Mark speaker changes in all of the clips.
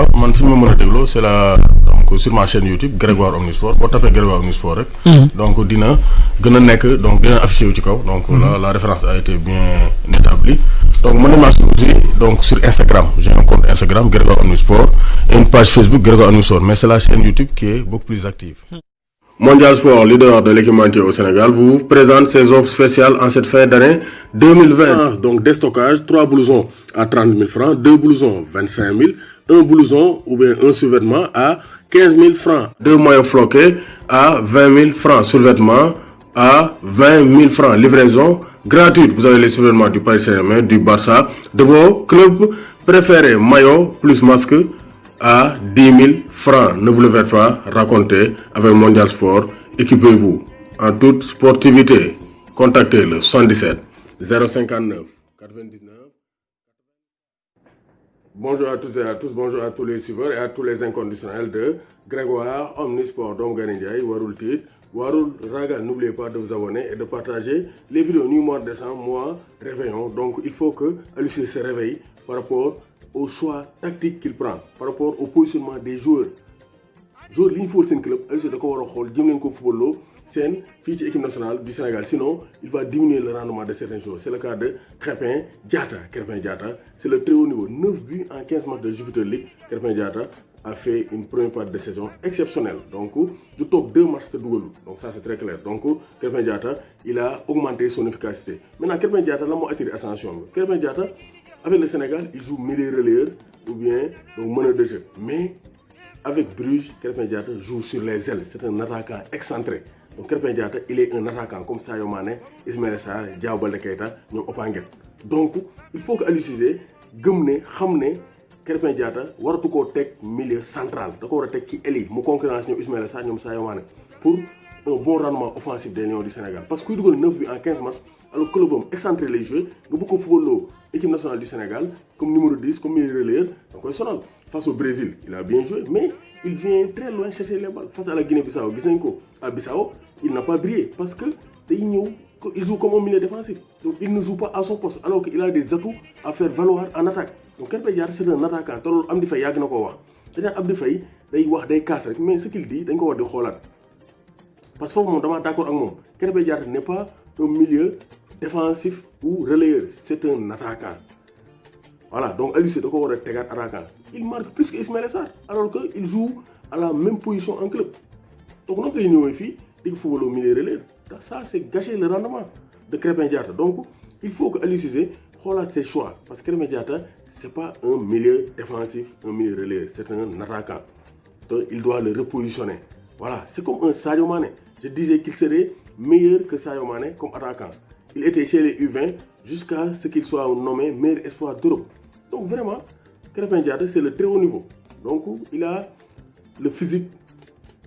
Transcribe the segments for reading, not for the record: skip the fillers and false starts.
Speaker 1: waaw man fi ñu ma mën a dégloo c'est la donc sur ma chaîne YouTube Grégoire Omnisport boo tapee Grégoire Omnisport rek. donc dina gën a nekk donc dina affiché wu ci kaw. donc la référence a été bien établie. donc mën nañu aussi donc sur Instagram j'ai un compte Instagram Grégoire Omnisport et une page Facebook Grégoire Omnisport mais c'est la chaîne YouTube qui est beaucoup plus active. Mondial Sport, leader de l'équipementier au Sénégal, vous présente ses offres spéciales en cette fin d'année 2020. Donc déstockage, 3 blousons à 30 000 francs, 2 blousons 25 000, un blouson ou bien un sous-vêtement à 15 000 francs, 2 maillots floqués à 20 000 francs, sous-vêtements à 20 000 francs, livraison gratuite. Vous avez les sous-vêtements du Paris Saint-Germain, du Barça, de vos clubs préférés, maillot plus masque à 10 000 francs. Ne vous le faites pas raconter avec Mondial Sport. Équipez-vous en toute sportivité. Contactez le 77 059 99. Bonjour à tous et à tous, bonjour à tous les suiveurs et à tous les inconditionnels de Grégoire Omnisport. Donc Ganindjaï, Warul Tid, Warul Ragal. N'oubliez pas de vous abonner et de partager les vidéos. Nous, mois de décembre, mois réveillon. Donc il faut que Aliou se réveille par rapport au choix tactique qu'il prend, par rapport au positionnement des joueurs. Joueurs li ñu fóor seen club Aliou da ko war a xool jëm leen ko footballoo seen fii ci équipe nationale du Sénégal, sinon il va diminuer le rendement de certains joueurs. C'est le cas de Krépin Diatta. Krépin Diatta, c'est le très haut niveau, 9 buts en 15 matchs de Jupiter League. Krépin Diatta a fait une première partie de saison exceptionnelle. Donc, du top 2 matchs de double. Donc ça c'est très clair. Donc, Krépin Diatta, il a augmenté son efficacité. Maintenant, Krépin Diatta, là, moi, attiré attention. Krépin Diatta, avec le Sénégal, il joue milieu relayeur ou bien donc meneur de jeu. Mais avec Bruges, Krépin Diatta joue sur les ailes. C'est un attaquant excentré. Donc Krépin Diatta, il est un attaquant comme Sadio Mané, Ismaïla Sarr, Diao Baldé Keita, ñoom Opanguet. Donc il faut que Aliou Cissé gëm ne xam ne Krépin Diatta waratu koo teg milieu central. Da ko war a teg ci aile yi mu concurrence ñoom Ismaïla Sarr, ñoom Sadio Mané pour un bon rendement offensif des Lions du Sénégal. Parce que kuy dugal 9 buts en 15 matchs, alors que club excentré les jeux, nga bëgg ko footballoo équipe nationale du Sénégal comme numéro 10, comme milieu relayeur, da koy sonal. Face au Brésil, il a bien joué, mais il vient très loin chercher les balles. Face à la Guinée-Bissau, à Bissau, il n'a pas brillé parce que il joue comme un milieu défensif. Donc il ne joue pas à son poste, alors qu'il a des atouts à faire valoir en attaque. Donc Krépin Diatta, c'est un attaquant. Te loolu Amdi Faye yàgg na koo wax. C'est-à-dire Amdi Faye day wax day casse rek, mais ce qu'il dit dañ ko war di xoolaat. Parce que foofu moom dama d'accord ak moom. Krépin Diatta n'est pas un milieu défensif ou relayeur, c'est un attaquant. Voilà, donc Aliou Cissé da ko war a tegaat attaquant. Il marque plus que Ismaïla Sarr, alors qu'il joue à la même position en club. Donc noo koy ñëwee fii di ko football au milieu relayeur. Ça c'est gâcher le rendement de Krépin Diatta. Donc il faut que Aliou Cissé xoolaat ses choix, parce que Krépin Diatta c'est pas un milieu défensif, un milieu relayeur, c'est un attaquant. Donc il doit le repositionner. Voilà, c'est comme un Sadio Mané. Je disais qu'il serait meilleur que Sadio Mané comme attaquant. Il était chez les U20 jusqu'à ce qu'il soit nommé meilleur espoir d'Europe. Donc vraiment, Krépin Diatta, c'est le très haut niveau. Donc il a le physique,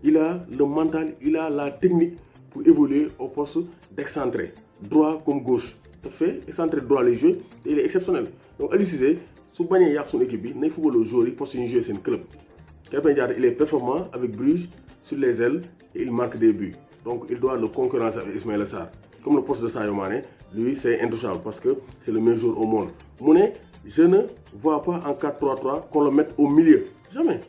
Speaker 1: il a le mental, il a la technique pour évoluer au poste d'excentré, droit comme gauche. Il fait excentré droit les jeux et il est exceptionnel. Donc Aliou Cissé, si vous avez son équipe, il faut que le joueur poste jouer son club. Krépin Diatta, il est performant avec Bruges sur les ailes et il marque des buts. Donc il doit le concurrencer avec Ismaïla Sarr. Comme le poste de Sadio Mané, lui c'est intouchable parce que c'est le meilleur joueur au monde. Mouné, je ne vois pas en 4-3-3 qu'on le mette au milieu. Jamais.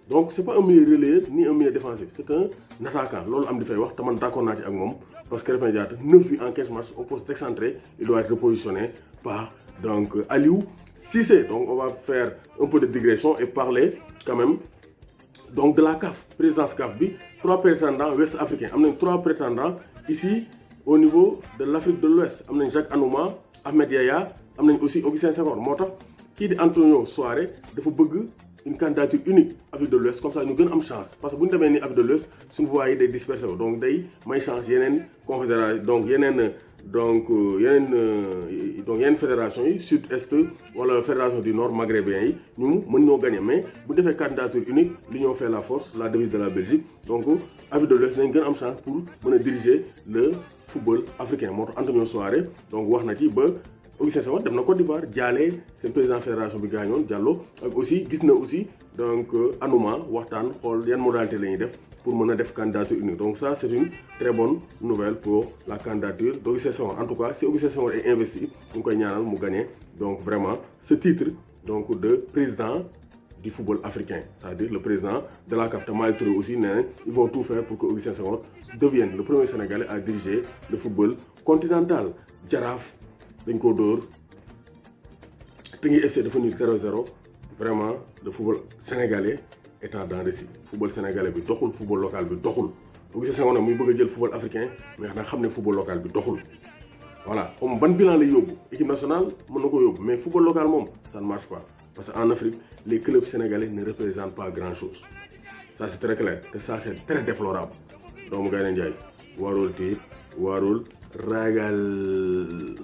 Speaker 1: Donc c'est pas un milieu relayeur ni un milieu défensif. C'est un attaquant. Lolo Amdi Faye wax, te man d'accord naa ci ak moom parce que Krépin Diatta 9 buts en 15 matchs au poste excentré, il doit être repositionné par donc Aliou Cissé. Donc on va faire un peu de digression et parler quand même donc de la CAF, présidence CAF bi, 3 prétendants ouest africains. Am nañ 3 prétendants ici au niveau de l'Afrique de l'Ouest. Am nañ Jacques Anouma, Ahmed Yaya, am nañ aussi Augustin Senghor. Moo tax kii di Antonio Souaré dafa bëgg une candidature unique Afrique de l'Ouest, comme ça ñu gën am chance parce que bu ñu demee ni Afrique de l'Ouest suñu voix yi day dispersé wu donc day may chance yeneen confédération donc yeneen fédération yi sud-est wala fédération du nord maghrébien yi ñu mën ñoo gagner. Mais bu defee candidature unique l'union fait la force, la devise de la Belgique. Donc Afrique de l'Ouest nañ gën am chance pour mën a diriger le football africain. Moo tax Antonio Souaré donc wax na ci ba Augustin Senghor dem na Côte d'Ivoire jaale seen président fédération bi gaañoon Diallo ak aussi gis na aussi donc Anouma waxtaan xool yan modalité la ñuy def pour mën a def candidature unique. Donc ça c'est une très bonne nouvelle pour la candidature d'Augustin Senghor. En tout cas si Augustin Senghor est investi ñu ngi koy ñaanal mu gagner donc vraiment ce titre donc de président du football africain. C'est-à-dire le président de la CAF, Malick Touré aussi, ils vont tout faire pour que Augustin Senghor devienne le premier Sénégalais à diriger le football continental. Jaraaf dañ ko dóor Teungueth FC dafa nul 0-0. Vraiment le football sénégalais est en dents de scie. Football sénégalais bi doxul, football local bi doxul. Augustin Senghor nag muy bëgg a jël football africain mais xanaa xam ne football local bi doxul. Voilà, comme ban bilan lay yóbbu équipe nationale mën na ko yóbbu mais football local moom ça ne marche pas parce qu'en Afrique les clubs sénégalais ne représentent pas grand-chose. Ça c'est très clair et ça c'est très déplorable. Doomu Gaynde Njaay warul tiit warul ragal.